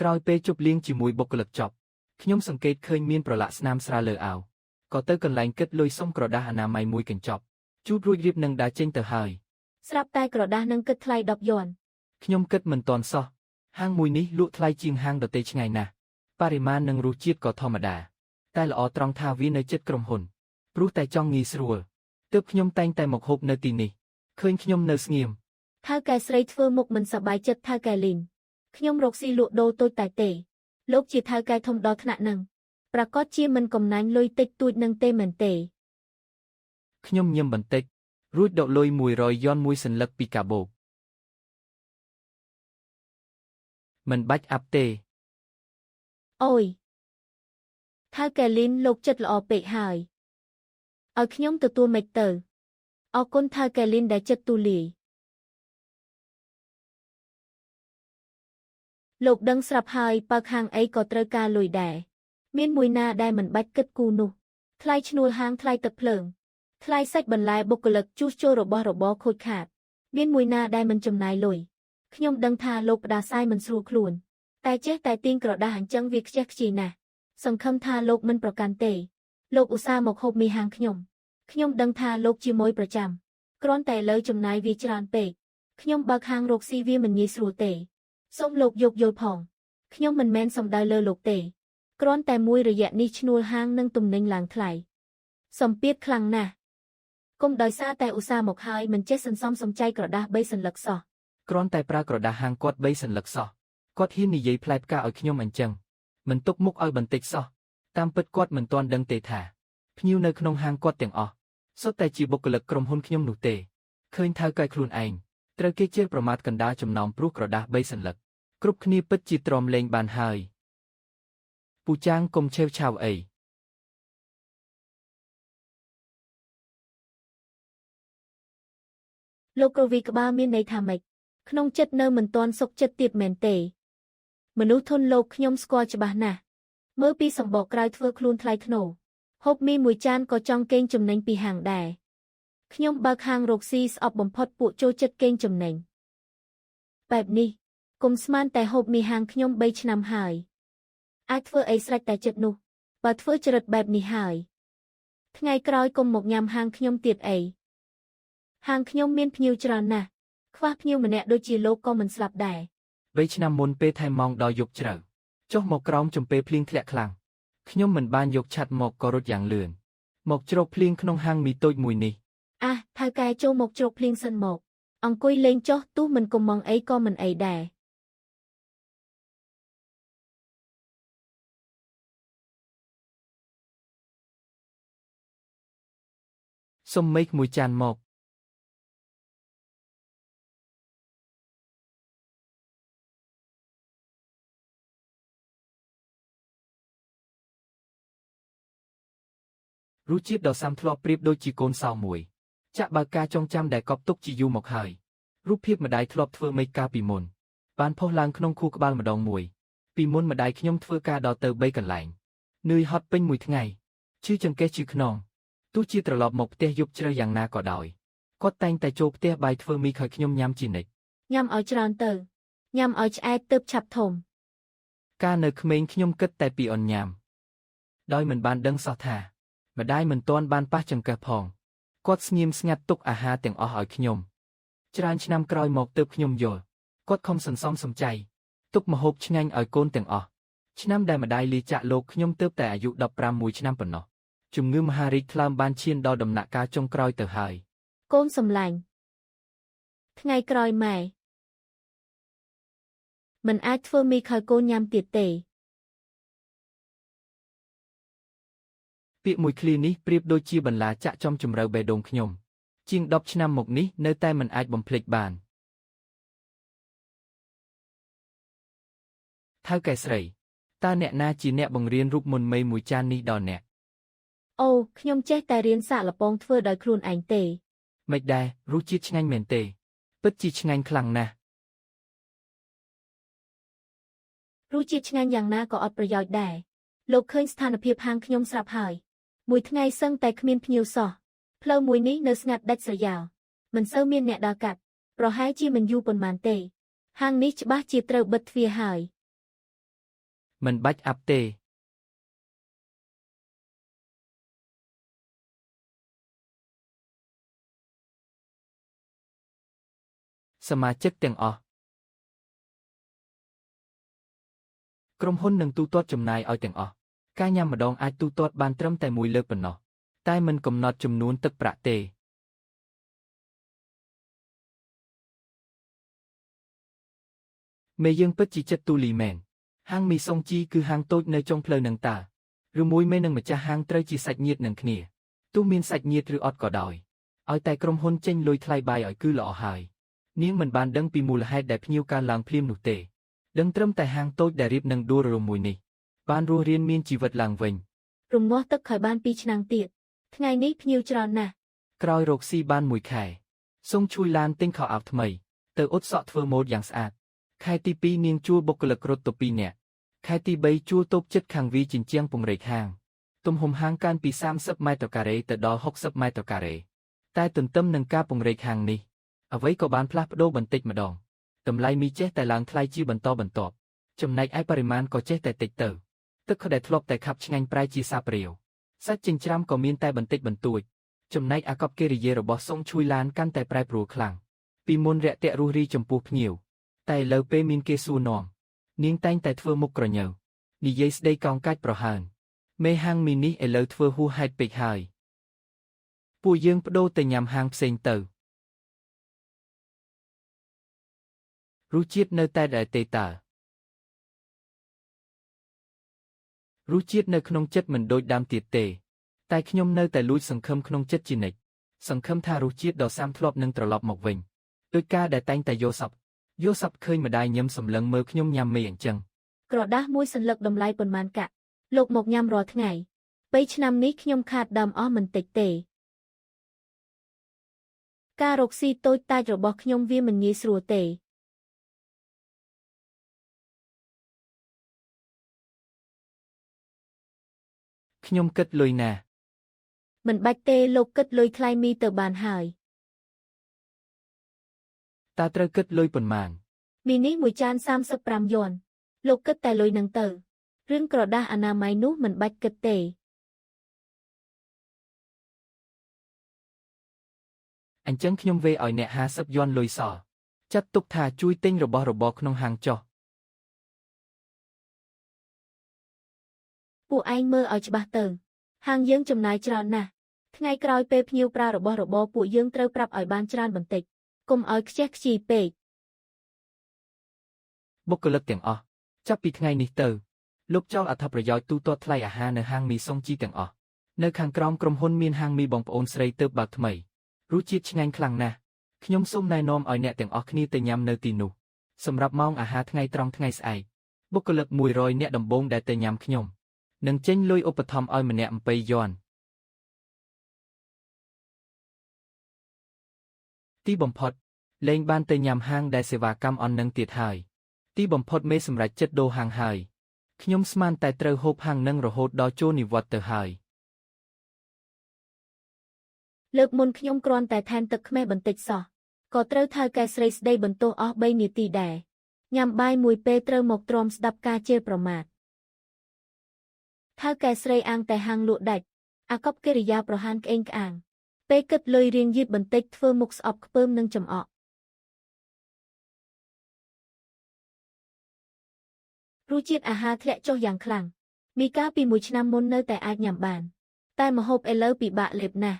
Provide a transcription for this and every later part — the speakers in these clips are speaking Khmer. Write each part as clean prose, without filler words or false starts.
ក្រោយពេលជប់លៀងជាមួយបុគ្គលិកចប់ខ្ញុំសង្កេតឃើញមានប្រឡាក់ស្នាមស្រាលលើអាវក៏ទៅកន្លែងគិតលុយសុំក្រដាសអនាម័យមួយកញ្ចប់ជូតរួចរៀបនឹងដើរចេញទៅហើយស្រាប់តែក្រដាសនឹងគិតថ្លៃ10 យន់ខ្ញុំគិតមិនទាន់សោះហាងមួយនេះលក់ថ្លៃជាងហាងដទៃឆ្ងាយណាស់បរិមាណនិងរសជាតិក៏ធម្មតាតែល្អត្រង់ថាវានៅជិតក្រុមហ៊ុនព្រោះតែចង់ងាយស្រួលទើបខ្ញុំតែងតែមកហូបនៅទីនេះឃើញខ្ញុំនៅស្ងៀមថៅកែស្រីធ្វើមុខមិនសប្បាយចិត្តថៅកែលីនខ្ញុំរកស៊ីលក់ដូរតូចតែទេលោកជាថៅកែធំដល់ថ្នាក់នឹងប្រកាសជាមិនកំណាញ់លុយតិចតួចនឹងទេមែនទេខ្ញុំញឹមបន្តិចរួចដកលុយ100 យន់មួយសន្លឹកពីកាបូបមិនបាច់អាប់ទេអូយថៅកែលីនលោកចិត្តល្អពេកហើយឲ្យខ្ញុំទទួលមិនទៅអរគុណថៅកែលីនដែលចិត្តទូលាយលោកដឹងស្រាប់ហើយបើខាងអីក៏ត្រូវការលុយដែរមានមួយណាដែលមិនបាច់គិតគូរនោះថ្លៃឈ្នួលហាងថ្លៃទឹកភ្លើងថ្លៃសាច់បន្លែបុគ្គលិកជួសជុលរបស់របរខូចខាតមានមួយណាដែលមិនចំណាយលុយខ្ញុំដឹងថាលោកផ្ដាសាយមិនស្រួលខ្លួនតែចេះតែទាញក្រដាសអញ្ចឹងវាខ្ជះខ្ជាយណាស់សង្ឃឹមថាលោកមិនប្រកាន់ទេលោកឧស្សាហ៍មកហូបមីហាងខ្ញុំដឹងថាលោកជាមួយប្រចាំគ្រាន់តែលើចំណាយវាច្រើនពេកខ្ញុំបើកហាងរកស៊ីវាមិនងាយស្រួលទេសូមលោកយកយល់ផងខ្ញុំមិនមែនសំដៅលើលោកទេគ្រាន់តែមួយរយៈនេះឈ្នួលហាងនឹងទំនិញឡើងថ្លៃសម្ពាធខ្លាំងណាស់គុំដោយសារតែឧស្សាហ៍មកហើយមិនចេះសន្សំសំចៃក្រដាស3សន្លឹកសោះគ្រាន់តែប្រើក្រដាសហាងគាត់3សន្លឹកសោះគាត់ហ៊ាននិយាយផ្លែផ្កាឲ្យខ្ញុំអញ្ចឹងមិនទុកមុខឲ្យបន្តិចសោះតាមពិតគាត់មិនទាន់ដឹងទេថាភ្ញៀវនៅក្នុងហាងគាត់ទាំងអស់សុទ្ធតែជាបុគ្គលិកក្រុមហ៊ុនខ្ញុំនោះទេឃើញថៅកែខ្លួនឯងត្រូវគេជេរប្រមាថកណ្ដាលចំណោមព្រោះក្រដាស3សន្លឹកគ្រប់គ្នាពិតជាទ្រាំលេងបានហើយពូចាងកុំឆេវឆាវអីលោករវីក្បាលមានន័យថាម៉េចក្នុងចិត្តនៅមិនទាន់សុខចិត្តទៀតមែនទេមនុស្សធន់លោកខ្ញុំស្គាល់ច្បាស់ណាស់មើលពីសម្បកក្រៅធ្វើខ្លួនថ្លៃថ្នូរហូបមីមួយចានក៏ចង់កេងចំណេញពីហាងដែរខ្ញុំបើកហាងរកស៊ីស្អប់បំផុតពួកចូលចិត្តកេងចំណេញបែបនេះគុំស្មានតែហូបមីហាងខ្ញុំ3 ឆ្នាំហើយអាចធ្វើអីស្រេចតែចិត្តនោះបើធ្វើចរិតបែបនេះហើយថ្ងៃក្រោយគុំមកញ៉ាំហាងខ្ញុំទៀតអីហាងខ្ញុំមានភ្ញៀវច្រើនណាស់ខ្វះភ្ញៀវម្នាក់ដូចជាលោកក៏មិនស្លាប់ដែរ3 ឆ្នាំមុនពេលថែមម៉ោងដល់យប់ជ្រៅចុះមកក្រោមចំពេលភ្លៀងធ្លាក់ខ្លាំងខ្ញុំមិនបានយកឆ័ត្រមកក៏រត់យ៉ាងលឿនមកជ្រកភ្លៀងក្នុងហាងមីតូចមួយនេះថៅកែចូលមកជ្រកភ្លៀងសិនមកអង្គុយលេងចុះទោះមិនកំងអីក៏មិនអីដែរសុំមេឃមួយចានមករសជាតិដ៏សាំធ្លាប់ប្រៀបដូចជាកូនសោមួយចាក់បើការចងចាំដែលកប់ទុកជាយូរមកហើយរូបភាពម្ដាយធ្លាប់ធ្វើមេកាពីមុនបានផុសឡើងក្នុងខួរក្បាលម្ដងមួយពីមុនម្ដាយខ្ញុំធ្វើការដល់ទៅ3កន្លែងនឿយហត់ពេញមួយថ្ងៃឈឺចង្កេះឈឺខ្នងទោះជាត្រឡប់មកផ្ទះយប់ជ្រៅយ៉ាងណាក៏ដោយគាត់តែងតែចូលផ្ទះបាយធ្វើមីឲ្យខ្ញុំញ៉ាំជានិច្ចញ៉ាំឲ្យច្រើនទៅញ៉ាំឲ្យឆ្អែតទើបឆាប់ធំកាលនៅក្មេងខ្ញុំគិតតែពីអនញ៉ាំដោយមិនបានដឹងសោះថាម្ដាយមិនទាន់បានប៉ះចង្កេះផងគាត់ស្ងៀមស្ងាត់ទុកអាហារទាំងអស់ឲ្យខ្ញុំច្រើនឆ្នាំក្រោយមកទើបខ្ញុំយល់គាត់ខំសន្សំសំចៃទុកម្ហូបឆ្ងាញ់ឲ្យកូនទាំងអស់ឆ្នាំដែលម្ដាយលាចាកលោកខ្ញុំទើបតែអាយុ15 ឆ្នាំប៉ុណ្ណោះជំងឺមហារីកថ្លើមបានឈានដល់ដំណាក់កាលចុងក្រោយទៅហើយកូនសម្លាញ់ថ្ងៃក្រោយម៉ែមិនអាចធ្វើមីឲ្យកូនញ៉ាំទៀតទេពាក្យមួយឃ្លានេះប្រៀបដូចជាបន្លាចាក់ចំជម្រៅបេះដូងខ្ញុំជាង10 ឆ្នាំមកនេះនៅតែមិនអាចបំភ្លេចបានថៅកែស្រីតើអ្នកណាជាអ្នកបង្រៀនរូបមន្តមីមួយចាននេះដល់អ្នកអូខ្ញុំចេះតែរៀនសាកល្ពងធ្វើដោយខ្លួនឯងទេមិនដែររសជាតិឆ្ងាញ់មែនទេពិតជាឆ្ងាញ់ខ្លាំងណាស់រសជាតិឆ្ងាញ់យ៉ាងណាក៏អត់ប្រយោជន៍ដែរលោកឃើញស្ថានភាពហាងខ្ញុំស្រាប់ហើយមួយថ្ងៃសឹងតែគ្មានភ្ញៀវសោះផ្លូវមួយនេះនៅស្ងាត់ដាច់ស្រយាលមិនសូវមានអ្នកដើរកាត់ប្រហែលជាមិនយូរប៉ុន្មានទេហាងនេះច្បាស់ជាត្រូវបិទទ្វារហើយ មិនបាច់អាប់ទេសមាជិកទាំងអស់ក្រុមហ៊ុននឹងទូទាត់ចំណាយឲ្យទាំងអស់ការញ៉ាំម្ដងអាចទូទាត់បានត្រឹមតែមួយលើកប៉ុណ្ណោះតែមិនកំណត់ចំនួនទឹកប្រាក់ទេមេយើងពិតជាចិត្តទូលីមែនហាងមីសុងជីគឺហាងតូចនៅចុងផ្លូវនឹងតាឬមួយមេនឹងម្ចាស់ហាងត្រូវជាសាច់ញាតិនឹងគ្នាទោះមានសាច់ញាតិឬអត់ក៏ដោយឲ្យតែក្រុមហ៊ុនចេញលុយថ្លៃបាយឲ្យគឺល្អហើយនាងមិនបានដឹងពីមូលហេតុដែលភ្ញៀវកើនឡើងភ្លាមនោះទេដឹងត្រឹមតែហាងតូចដែលរៀបនឹងដួលរលំមួយនេះបានរស់រានមានជីវិតឡើងវិញរងាស់ទឹកហើយបាន2ឆ្នាំទៀតថ្ងៃនេះភ្ញៀវច្រើនណាស់ក្រោយរកស៊ីបាន1ខែសុងជួយឡានទិញខោអាវថ្មីទៅអ៊ុតសក់ធ្វើម៉ូដយ៉ាងស្អាតខែទី2នាងជួលបុគ្គលិករត់ទៅ2នាក់ខែទី3ជួលតូបចិត្តខាងវីជញ្ជាំងពង្រែកហាងទំហំហាងកើនពី30ម៉ែត្រការ៉េទៅដល់60ម៉ែត្រការ៉េតែទន្ទឹមនឹងការពង្រែកហាងនេះអ្វីក៏បានផ្លាស់ប្ដូរបន្តិចម្ដងតម្លៃមីចេះតែឡើងថ្លៃជាបន្តបន្ទាប់ចំណែកឯបរិមាណក៏ចេះតែតិចទៅទឹកដែលធ្លាប់តែខាប់ឆ្ងាញ់ប្រែជាសាបរាវសាច់ចិញ្ច្រាំក៏មានតែបន្តិចបន្តួចចំណែកអាកប្បកិរិយារបស់សុងឈួយឡានកាន់តែប្រែប្រួលខ្លាំងពីមុនរាក់ទាក់រុះរីចំពោះភ្ញៀវតែឥឡូវពេលមានគេសួរនាំនាងតែងតែធ្វើមុខក្រញើនិយាយស្ដីកោងកាច់ប្រហើនមេហាងមីនេះឥឡូវធ្វើហួសហេតុពេកហើយពួកយើងបដូរទៅញ៉ាំហាងផ្សេងទៅរសជាតិនៅតែដែលទេតើរសជាតិនៅក្នុងចិត្តមិនដូចដើមទៀតទេតែខ្ញុំនៅតែលួចសង្ឃឹមក្នុងចិត្តជានិច្ចសង្ឃឹមថារសជាតិដ៏សាមធ្លាប់នឹងត្រឡប់មកវិញដោយការដែលតែងតែយកសពឃើញម្ដាយញឹមសម្លឹងមើលខ្ញុំញ៉ាំមេអញ្ចឹងក្រដាសមួយសន្លឹកតម្លៃប៉ុន្មានកាក់លោកមកញ៉ាំរាល់ថ្ងៃពេលឆ្នាំនេះខ្ញុំខាតដើមអស់មិនតិចទេការរកស៊ីតូចតាចរបស់ខ្ញុំវាមិនងាយស្រួលទេខ្ញុំគិតលុយណាមិនបាច់ទេលោកគិតលុយថ្លៃមីទៅបានហើយតើត្រូវគិតលុយប៉ុន្មានមីនេះមួយចាន35យួនលោកគិតតែលុយនឹងទៅរឿងក្រដាសអនាម័យនោះមិនបាច់គិតទេអញ្ចឹងខ្ញុំវេឲ្យអ្នក50យួនលុយសល់ចាត់ទុកថាជួយទិញរបស់របរក្នុងហាងចុះពួកឯងមើលឲ្យច្បាស់ទៅហាងយើងចំណាយច្រើនណាស់ថ្ងៃក្រោយពេលភ្ញៀវប្រើរបស់របរពួកយើងត្រូវប្រាប់ឲ្យបានច្រើនបន្តិចកុំឲ្យខ្ជះខ្ជាយពេកបុគ្គលិកទាំងអស់ចាប់ពីថ្ងៃនេះទៅលោកចោលអត្ថប្រយោជន៍ទូទាត់ថ្លៃអាហារនៅហាងមីសុងជីទាំងអស់នៅខាងក្រោមក្រុមហ៊ុនមានហាងមីបងប្អូនស្រីទើបបើកថ្មីរសជាតិឆ្ងាញ់ខ្លាំងណាស់ខ្ញុំសូមណែនាំឲ្យអ្នកទាំងអស់គ្នាទៅញ៉ាំនៅទីនោះសម្រាប់ម៉ោងអាហារថ្ងៃត្រង់ថ្ងៃស្អែកបុគ្គលិក100នាក់ដំបូងដែលទៅញ៉ាំខ្ញុំនឹងចេញលុយឧបត្ថម្ភឲ្យម្នាក់20យួនទីបំផុតលេងបានទៅញ៉ាំហាងដែលសេវាកម្មអន់នឹងទៀតហើយទីបំផុតមេសម្រាប់ចិត្តដូរហាងហើយខ្ញុំស្មានតែត្រូវហូបហាងនឹងរហូតដល់ចូលនិវត្តន៍ទៅហើយលើកមុនខ្ញុំគ្រាន់តែថែមទឹកខ្មេះបន្តិចសោះក៏ត្រូវថៅកែស្រីស្ដីបន្ទោសអស់3នាទីដែរញ៉ាំបាយមួយពេលត្រូវមកទ្រាំស្ដាប់ការជេរប្រមាថថៅកែស្រីអាងតែហាងលក់ដាច់អាកប្បកិរិយាប្រហានក្អេងក្អាងពេលគិតលុយរៀងយឺតបន្តិចធ្វើមុខស្អប់ខ្ពើមនឹងចំអករសជាតិអាហារធ្លាក់ចុះយ៉ាងខ្លាំងមីកាពី1ឆ្នាំមុននៅតែអាចញ៉ាំបានតែម្ហូបឥឡូវពិបាកលេបណាស់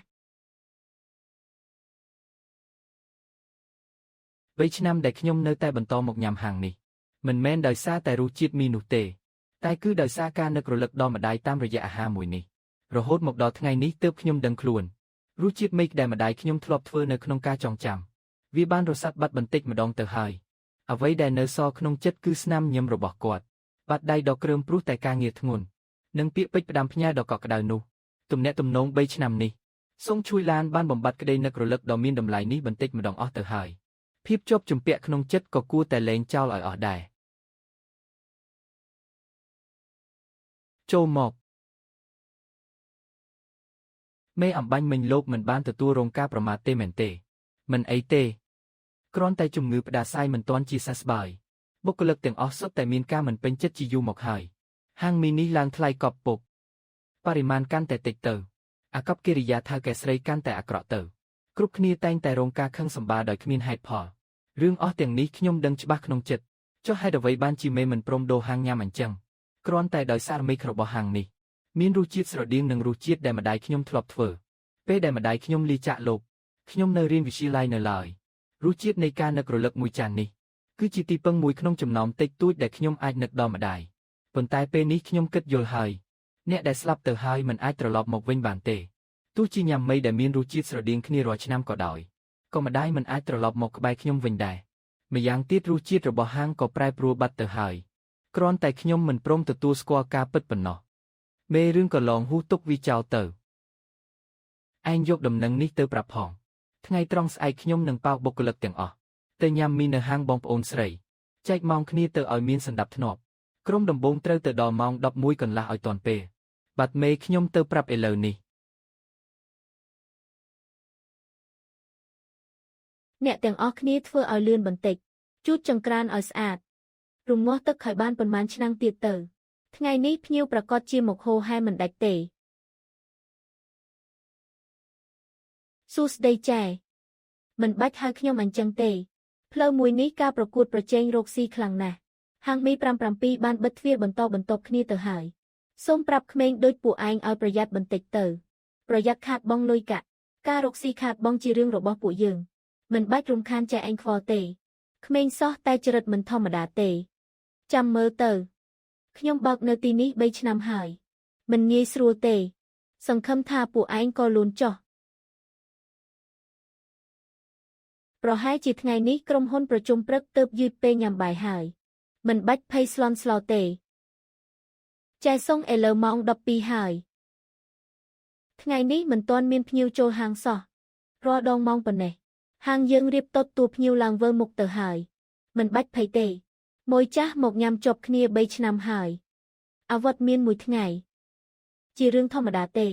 3ឆ្នាំដែលខ្ញុំនៅតែបន្តមកញ៉ាំហាងនេះមិនមែនដោយសារតែរសជាតិមីនោះទេតែគឺដោយសារការនឹករលឹកដល់ម្ដាយតាមរយៈអាហារមួយនេះរហូតមកដល់ថ្ងៃនេះទើបខ្ញុំដឹងខ្លួនរសជាតិមេឃដែលម្ដាយខ្ញុំធ្លាប់ធ្វើនៅក្នុងការចងចាំវាបានរសាត់បាត់បន្តិចម្ដងទៅហើយអ្វីដែលនៅសល់ក្នុងចិត្តគឺស្នាមញញឹមរបស់គាត់បាត់ដៃដ៏គ្រើមព្រោះតែការងារធ្ងន់និងពាក្យពេចន៍ផ្ដាំផ្ញើដ៏កក់ក្ដៅនោះទំនាក់ទំនង3ឆ្នាំនេះសូមជួយឡានបានបំបត្តិក្តីនឹករលឹកដ៏មានតម្លៃនេះបន្តិចម្ដងអស់ទៅហើយភាពជាប់ជំពាក់ក្នុងចិត្តក៏គួរតែលែងចោលឲ្យអស់ដែរចូលមកមេអំបញ្ញមិញលោកមិនបានទទួលរងការប្រមាថទេមែនទេមិនអីទេគ្រាន់តែជំងឺផ្ដាសាយមិនទាន់ជាសះស្បើយបុគ្គលិកទាំងអស់សុទ្ធតែមានការមិនពេញចិត្តជាយូរមកហើយ ហាងមីនេះឡើងថ្លៃកប់ពុកបរិមាណកាន់តែតិចទៅអាកប្បកិរិយាថៅកែស្រីកាន់តែអាក្រក់ទៅគ្រប់គ្នាតែងតែរងការខឹងសម្បារដោយគ្មានហេតុផលរឿងអស់ទាំងនេះខ្ញុំដឹងច្បាស់ក្នុងចិត្តចុះហេតុអ្វីបានជាមេមិនព្រមដូរហាងញ៉ាំអញ្ចឹងគ្រាន់តែដោយសារមេឃរបស់ហាងនេះមានរសជាតិស្រដៀងនឹងរសជាតិដែលម្ដាយខ្ញុំធ្លាប់ធ្វើពេលដែលម្ដាយខ្ញុំលាចាកលោកខ្ញុំនៅរៀនវិទ្យាល័យនៅឡើយរសជាតិនៃការនឹករលឹកមួយចាននេះគឺជាទីពឹងមួយក្នុងចំណោមតិចតួចដែលខ្ញុំអាចនឹកដល់ម្ដាយប៉ុន្តែពេលនេះខ្ញុំគិតយល់ហើយអ្នកដែលស្លាប់ទៅហើយមិនអាចត្រឡប់មកវិញបានទេទោះជាញ៉ាំមីដែលមានរសជាតិស្រដៀងគ្នារាល់ឆ្នាំក៏ដោយក៏ម្ដាយមិនអាចត្រឡប់មកក្បែរខ្ញុំវិញដែរម្យ៉ាងទៀតរសជាតិរបស់ហាងក៏ប្រែប្រួលបាត់ទៅហើយគ្រាន់តែខ្ញុំមិនព្រមទទួលស្គាល់ការពិតប៉ុណ្ណោះមេរឿងក៏ឡងហួសទុកវាចោលទៅឯងយកដំណឹងនេះទៅប្រាប់ផងថ្ងៃត្រង់ស្អែកខ្ញុំនឹងប៉ោកបុគ្គលិកទាំងអស់ទៅញ៉ាំមីនៅហាងបងប្អូនស្រីចែកម៉ោងគ្នាទៅឲ្យមានសណ្ដាប់ធ្នាប់ក្រុមដំបូងត្រូវទៅដល់ម៉ោង 11 កន្លះឲ្យទាន់ពេលបាត់មេខ្ញុំទៅប្រាប់ឥឡូវនេះអ្នកទាំងអស់គ្នាធ្វើឲ្យលឿនបន្តិចជូតចង្ក្រានឲ្យស្អាតរំងាស់ទឹកឲ្យបានប៉ុន្មានឆ្នាំងទៀតទៅថ្ងៃនេះភ្ញៀវប្រកាសជាមកហូហែមិនដាច់ទេសួស្ដីចែមិនបាច់ហៅខ្ញុំអញ្ចឹងទេផ្លូវមួយនេះការប្រកួតប្រជែងរកស៊ីខ្លាំងណាស់ហាងមី5-7បានបិទទ្វារបន្តបន្ទាប់គ្នាទៅហើយសូមប្រាប់ក្មេងដូចពួកឯងឲ្យប្រយ័ត្នបន្តិចទៅប្រយ័ត្នខាតបង់លុយកាក់ការរកស៊ីខាតបង់ជារឿងរបស់ពួកយើងមិនបាច់រំខានចែឯងខ្វល់ទេក្មេងសោះតែចរិតមិនធម្មតាទេចាំមើលទៅខ្ញុំបើកនៅទីនេះ3 ឆ្នាំហើយមិនងាយស្រួលទេសង្ឃឹមថាពួកឯងក៏លូនចោះប្រហែលជាថ្ងៃនេះក្រុមហ៊ុនប្រជុំព្រឹកទើបយឺតពេលញ៉ាំបាយហើយមិនបាច់ភ័យស្លន់ស្លោទេចែសុងឥឡូវម៉ោង 12 ហើយថ្ងៃនេះមិនទាន់មានភ្ញៀវចូលហាងសោះរាល់ដងម៉ោងប៉ុណ្ណេះហាងយើងរៀបតុតួភ្ញៀវឡើងវិលមុខទៅហើយមិនបាច់ភ័យទេមួយចាស់មកញ៉ាំជាប់គ្នា3 ឆ្នាំហើយអាវត្តមានមួយថ្ងៃជារឿងធម្មតាទេ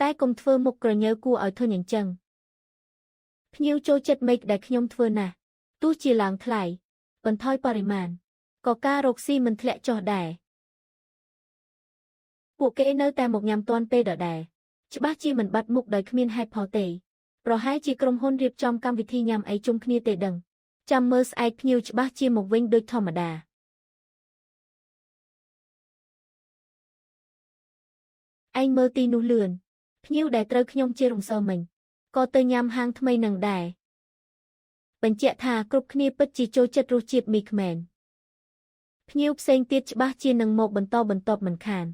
តែកុំធ្វើមុខក្រញើគួរឲ្យធុញអញ្ចឹងភ្ញៀវចូលចិត្តមេឃដែលខ្ញុំធ្វើណាស់ទោះជាឡើងថ្លៃបន្ថយបរិមាណក៏ការរកស៊ីមិនធ្លាក់ចុះដែរពួកគេនៅតែមកញ៉ាំទាន់ពេលដដែលច្បាស់ជាមិនបាត់មុខដោយគ្មានហេតុផលទេប្រហែលជាក្រុមហ៊ុនរៀបចំកម្មវិធីញ៉ាំអីជុំគ្នាទេដឹងចាំមើលស្អែកភ្ញៀវច្បាស់ជាមកវិញដូចធម្មតាឯងមើលទីនោះលឿនភ្ញៀវដែលត្រូវខ្ញុំជារំសើមិញក៏ទៅញ៉ាំហាងថ្មីនឹងដែរបញ្ជាក់ថាគ្រប់គ្នាពិតជាចូលចិត្តរសជាតិមីខ្មែនភ្ញៀវផ្សេងទៀតច្បាស់ជានឹងមកបន្តបន្ទាប់មិនខាន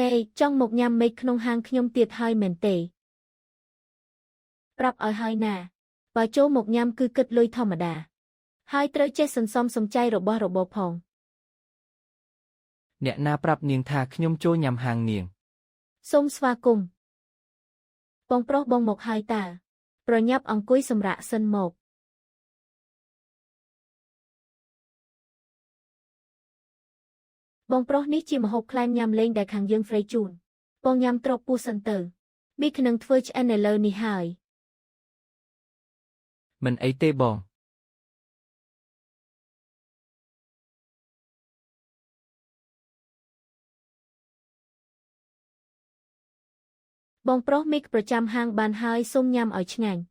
ណែចង់មកញ៉ាំមេឃក្នុងហាងខ្ញុំទៀតហើយមែនទេប្រាប់ឲ្យហើយណាបើចូលមកញ៉ាំគឺគិតលុយធម្មតាហើយត្រូវចេះសន្សំសំចៃរបស់របរផងអ្នកណាប្រាប់នាងថាខ្ញុំចូលញ៉ាំហាងនាងសូមស្វាគមន៍បងប្រុសបងមកហើយតើប្រញាប់អង្គុយសម្រាកសិនមកបងប្រុសនេះជាម្ហូបក្លែមញ៉ាំលេងដែលខាងយើងហ្វ្រេជូនបងញ៉ាំទ្រពពោះសិនទៅមីខ្នឹងធ្វើឆ្អិនឥឡូវនេះហើយមិនអីទេបងបងប្រុសមីកប្រចាំហាងបានហើយសូមញ៉ាំឲ្យឆ្ងាញ់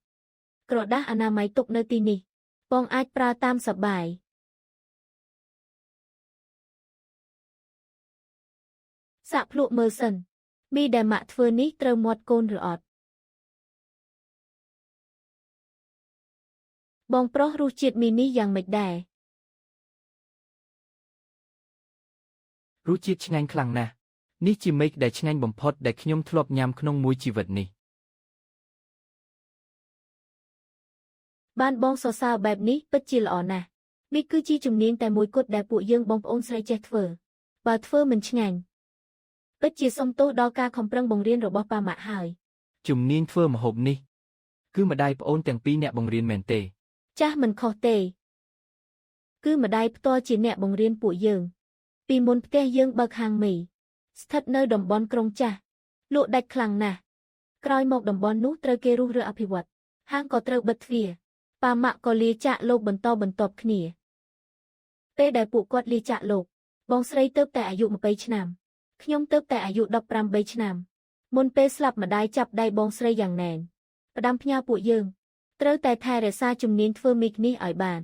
ក្រដាសអនាម័យទុកនៅទីនេះបងអាចប្រើតាមសប្បាយសាក់ភ្លក់មើលសិនមីដែលម៉ាក់ធ្វើនេះត្រូវមាត់កូនឬអត់បងប្រុសរសជាតិមីនេះយ៉ាងម៉េចដែររសជាតិឆ្ងាញ់ខ្លាំងណាស់នេះជាមេឃដែលឆ្ងាញ់បំផុតដែលខ្ញុំធ្លាប់ញ៉ាំក្នុងមួយជីវិតនេះបានបងសរសើរបែបនេះពិតជាល្អណាស់នេះគឺជាជំនាញតែមួយគត់ដែលពួកយើងបងប្អូនស្រីចេះធ្វើបើធ្វើមិនឆ្ងាញ់ពិតជាសុំទោសដល់ការខំប្រឹងបង្រៀនរបស់ប៉ាម៉ាក់ហើយជំនាញធ្វើម្ហូបនេះគឺម្ដាយប្អូនទាំងពីរអ្នកបង្រៀនមែនទេចាស់មិនខុសទេគឺម្ដាយផ្ទាល់ជាអ្នកបង្រៀនពួកយើងពីមុនផ្ទះយើងបើកហាងមីស្ថិតនៅតំបន់ក្រុងចាស់លក់ដាច់ខ្លាំងណាស់ក្រោយមកតំបន់នោះត្រូវគេរុះរើអភិវឌ្ឍហាងក៏ត្រូវបិទទ្វារប៉ាម៉ាក់ក៏លាចាកលោកបន្តបន្ទាប់គ្នាពេលដែលពួកគាត់លាចាកលោកប បងស្រីទៅតែអាយុ20ឆ្នាំខ្ញុំទៅតែអាយុ18ឆ្នាំមុនពេលស្លាប់ម្ដាយចាប់ដៃបងស្រីយ៉ាងណែនផ្ដាំផ្ញើពួកយើងត្រូវតែថែរក្សាជំនាញធ្វើមីកនេះឲ្យបាន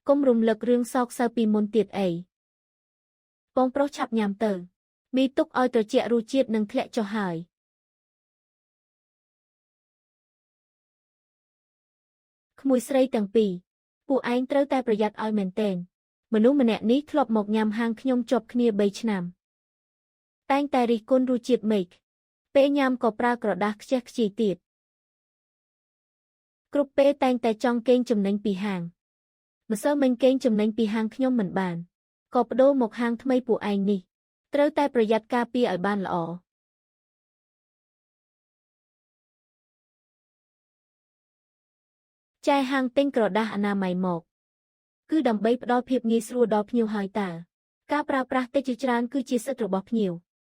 កុំរំលឹករឿងសោកសៅពីមុនទៀតអីបងប្រុសឆាប់ញ៉ាំទៅមីទុកឲ្យត្រជាក់រសជាតិនឹងធ្លាក់ចុះហើយក្មួយស្រីទាំងពីរពួកឯងត្រូវតែប្រយ័ត្នឲ្យមែនទែនមនុស្សម្នាក់នេះធ្លាប់មកញ៉ាំហាងខ្ញុំជាប់គ្នា3ឆ្នាំតែងតែរិះគន់រសជាតិមេឃពេលញ៉ាំក៏ប្រើក្រដាសខ្ជះខ្ជាយទៀតគ្រប់ពេលតែងតែចង់កេងចំណេញពីហាងម្សិលមិញកេងចំណេញពីហាងខ្ញុំមិនបានក៏ប្ដូរមកហាងថ្មីពួកឯងនេះត្រូវតែប្រយ័ត្នការពារឲ្យបានល្អចែហាងទិញក្រដាសអនាម័យមកគឺដើម្បីផ្ដល់ភាពងាយស្រួលដល់ភ្ញៀវហើយតើការប្រើប្រាស់តិចជាច្រើនគឺជាសិទ្ធិរបស់ភ្ញៀវ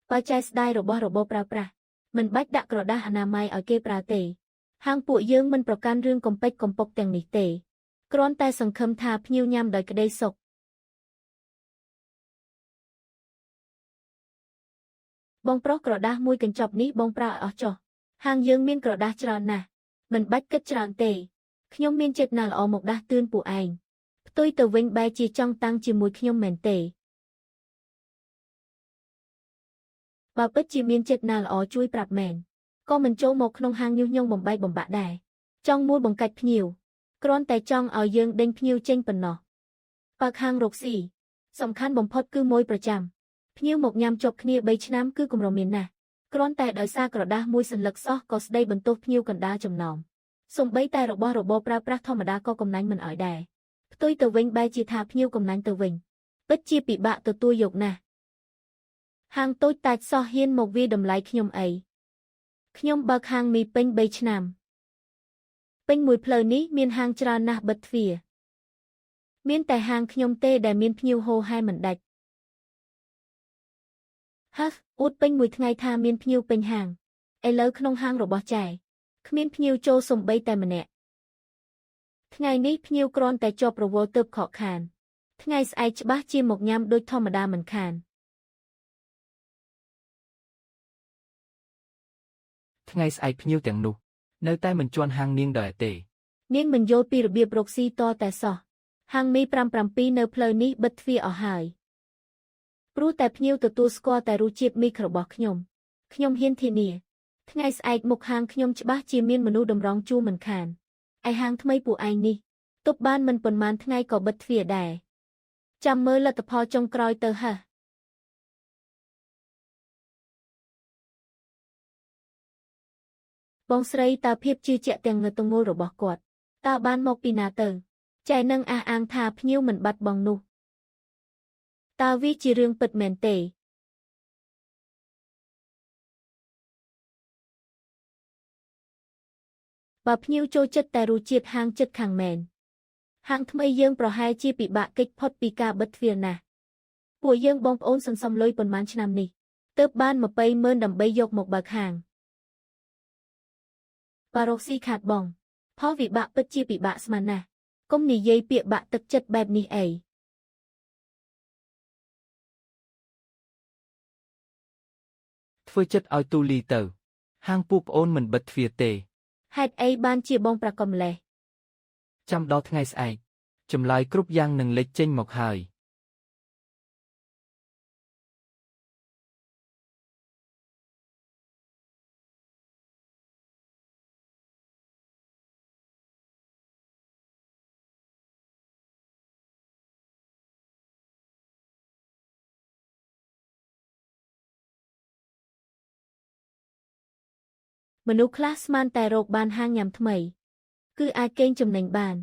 បើចែស្ដាយរបស់របរប្រើប្រាស់មិនបាច់ដាក់ក្រដាសអនាម័យឲ្យគេប្រើទេហាងពួកយើងមិនប្រកាន់រឿងកំពេចកំពុកទាំងនេះទេគ្រាន់តែសង្ឃឹមថាភ្ញៀវញ៉ាំដោយក្តីសុខបងប្រុសក្រដាសមួយកញ្ចប់នេះបងប្រើឲ្យអស់ចុះហាងយើងមានក្រដាសច្រើនណាស់មិនបាច់គិតច្រើនទេខ្ញុំមានចិត្តណាល្អមកដាស់តឿនពួកឯងផ្ទុយទៅវិញបែរជាចង់តាំងជាមួយខ្ញុំមែនទេបើពិតជាមានចិត្តណាល្អជួយប្រាប់មែនក៏មិនចូលមកក្នុងហាងញុះញង់បំបែកបំបាក់ដែរចង់មួលបង្កាច់ភ្ញៀវគ្រាន់តែចង់ឲ្យយើងដេញភ្ញៀវចេញប៉ុណ្ណោះបើខាងរកស៊ីសំខាន់បំផុតគឺមួយប្រចាំភ្ញៀវមកញ៉ាំជាប់គ្នា3ឆ្នាំគឺកម្រមានណាស់គ្រាន់តែដោយសារក្រដាសមួយសន្លឹកសោះក៏ស្ដីបន្ទោសភ្ញៀវកណ្ដាលចំណោមសូម្បីតែរបស់របរប្រើប្រាស់ធម្មតាក៏កំណាញ់មិនឲ្យដែរផ្ទុយទៅវិញបែរជាថាភ្ញៀវកំណាញ់ទៅវិញពិតជាពិបាកទទួលយកណាស់ហាងតូចតាចសោះហ៊ានមកវាយតម្លៃខ្ញុំអីខ្ញុំបើកហាងមីពេញ3ឆ្នាំពេញមួយផ្លូវនេះមានហាងច្រើនណាស់បិទទ្វារមានតែហាងខ្ញុំទេដែលមានភ្ញៀវហូរហែមិនដាច់ហើអួតពេញមួយថ្ងៃថាមានភ្ញៀវពេញហាងឥឡូវក្នុងហាងរបស់ចែគ្មានភ្ញៀវចូលសំបីតែម្នាក់ថ្ងៃនេះភ្ញៀវគ្រាន់តែជាប់រវល់ទើបខកខានថ្ងៃស្អែកច្បាស់ជាមកញ៉ាំដូចធម្មតាមិនខានថ្ងៃស្អែកភ្ញៀវទាំងនោះនៅតែមិនជន់ហាងនាងដែរទេនាងមិនយល់ពីរបៀបរកស៊ីតតែសោះហាងមី57នៅផ្លូវនេះបិទទ្វារអស់ហើយព្រោះតែភ្ញៀវទទួលស្គាល់តែរសជាតិមីរបស់ខ្ញុំហ៊ានធានាថ្ងៃស្អែកមុខហាងខ្ញុំច្បាស់ជាមានមនុស្សតម្រង់ជួរមិនខានឯហាងថ្មីពួកឯងនេះទប់បានមិនប៉ុន្មានថ្ងៃក៏បិទទ្វារដែរចាំមើលលទ្ធផលចុងក្រោយទៅហ៎បងស្រីតើភាពជឿជាក់ទាំងងឹតងល់របស់គាត់តើបានមកពីណាទៅចែនឹងអះអាងថាភ្ញៀវមិនបាត់បង់នោះតើវាជារឿងពិតមែនទេបើភ្ញៀវចូលចិត្តតែរសជាតិហាងចិត្តខាងមែនហាងថ្មីយើងប្រហែលជាពិបាកគេចផុតពីការបិទទ្វារណាស់ពួកយើងបងប្អូនសន្សំលុយប៉ុន្មានឆ្នាំនេះទើបបាន20,000ដើម្បីយកមកបើកហាងបារកស៊ីខាតបងផលវិបាកពិតជាពិបាកស្មានណាស់កុំនិយាយពាក្យបាក់ទឹកចិត្តបែបនេះអីធ្វើចិត្តឲ្យទូលីទៅហាងពួកប្អូនមិនបិទទ្វារទេហេតុអីបានជាបងប្រកំលេះចាំដល់ថ្ងៃស្អែកចម្លើយគ្រប់យ៉ាងនឹងលេចចេញមកហើយមនុស្សខ្លះស្មានតែរកបានហាងញ៉ាំថ្មីគឺអាចកេងចំណេញបាន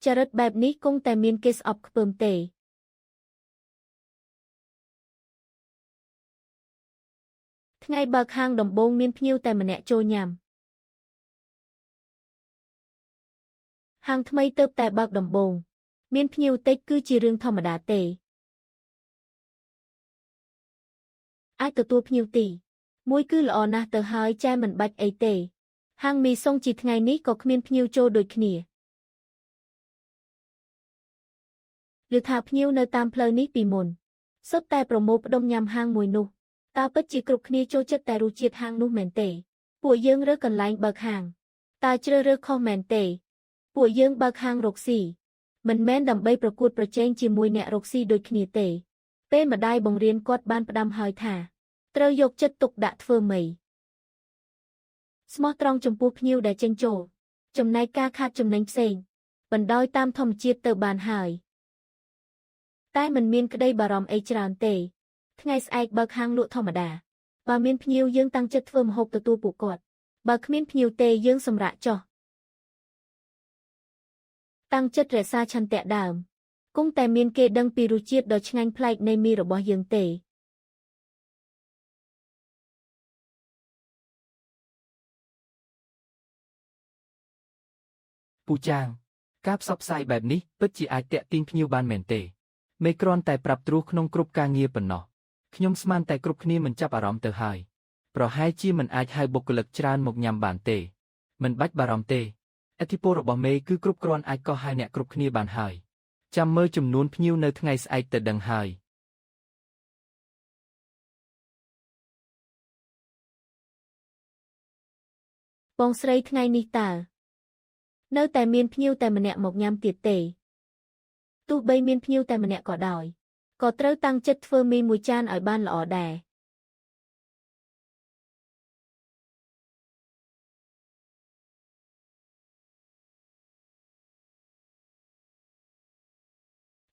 ចរិតបែបនេះគង់តែមានគេស្អប់ខ្ពើមទេថ្ងៃបើកហាងដំបូងមានភ្ញៀវតែម្នាក់ចូលញ៉ាំហាងថ្មីទើបតែបើកដំបូងមានភ្ញៀវតិចគឺជារឿងធម្មតាទេអាចទទួលភ្ញៀវទីមួយគឺល្អណាស់ទៅហើយចែមិនបាច់អីទេហាងមីសុងជាថ្ងៃនេះក៏គ្មានភ្ញៀវចូលដូចគ្នា ឬថាភ្ញៀវនៅតាមផ្លូវនេះពីមុនសុទ្ធតែប្រមូលផ្ដុំញ៉ាំហាងមួយនោះតើពិតជាគ្រប់គ្នាចូលចិត្តតែរសជាតិហាងនោះមែនទេពួកយើងរើសកន្លែងបើកហាងតើជ្រើសរើសខុសមែនទេពួកយើងបើកហាងរកស៊ីមិនមែនដើម្បីប្រកួតប្រជែងជាមួយអ្នករកស៊ីដូចគ្នាទេពេលម្ដាយបង្រៀនគាត់បានផ្ដាំហើយថាត្រូវយកចិត្តទុកដាក់ធ្វើម៉េចស្មោះត្រង់ចំពោះភ្ញៀវដែលចេញចូលចំណែកការខាតចំណេញផ្សេងបណ្ដោយតាមធម្មជាតិទៅបានហើយតែមិនមានក្តីបារម្ភអីច្រើនទេថ្ងៃស្អែកបើកហាងលក់ធម្មតាបើមានភ្ញៀវយើងតាំងចិត្តធ្វើម្ហូបទទួលពួកគាត់បើគ្មានភ្ញៀវទេយើងសម្រាកចុះតាំងចិត្តរក្សាឆន្ទៈដើមគង់តែមានគេដឹងពីរសជាតិដ៏ឆ្ងាញ់ប្លែកនៃមីរបស់យើងទេពូចាងការផ្សព្វផ្សាយបែបនេះពិតជាអាចទាក់ទាញភ្ញៀវបានមែនទេមេគ្រាន់តែប្រាប់ទ្រោះក្នុងគ្រប់ការងារប៉ុណ្ណោះខ្ញុំស្មានតែគ្រប់គ្នាមិនចាប់អារម្មណ៍ទៅហើយប្រហែលជាមិនអាចហៅបុគ្គលិកច្រើនមកញ៉ាំបានទេមិនបាច់បារម្ភទេឥទ្ធិពលរបស់មេគឺគ្រប់គ្រាន់អាចកោះហៅអ្នកគ្រប់គ្នាបានហើយចាំមើលចំនួនភ្ញៀវនៅថ្ងៃស្អែកទៅដឹងហើយបងស្រីថ្ងៃនេះតើនៅតែមានភ្ញៀវតែម្នាក់មកញ៉ាំទៀតទេទោះបីមានភ្ញៀវតែម្នាក់ក៏ដោយក៏ត្រូវតាំងចិត្តធ្វើមីមួយចានឲ្យបានល្អដែរ